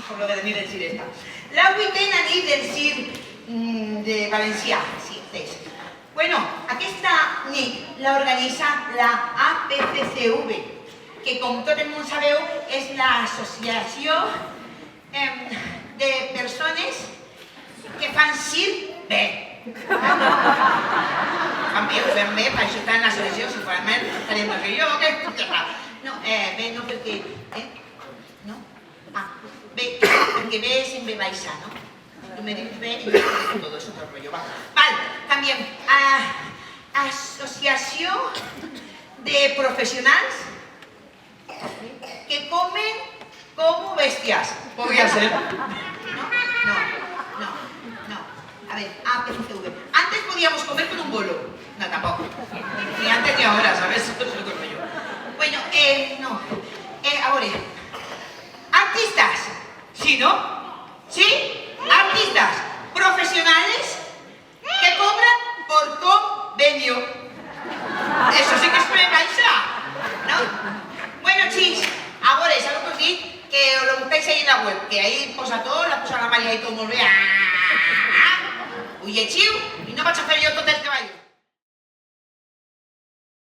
por lo de venir del CIR esta. La vuitena nit del CIR de Valencià, sí, és. Bueno, aquesta nit l'organitza la APCCV, que com tot el món sabeu és l'associació de persones que fan CIR bé. Fan bé, per això estan en l'associació, si forament farem el que jo, què fa? No, bé no perquè... No? Ah, bé, perquè bé és en B baixa, no? Tu me dius bé y yo todo eso otro rollo, va. Vale, también, asociación de profesionales que comen como bestias. Podría ser. No. A ver, APCV. Antes podíamos comer con un bolo. No, tampoco. Ni antes ni ahora, ¿sabes? Eso es otro rollo. Bueno, no. Ahora, artistas. ¿Sí, no? ¿Sí? Artistas profesionales que cobran por convenio. Eso sí que es precaixa, ¿no? Bueno, chis, ahora, ¿sabes lo que os digo? Que os lo buscáis ahí en la web, que ahí posa todo, la posa la María y todo muy bien. Uy, chiu, y no vaig a fer jo tot el treball.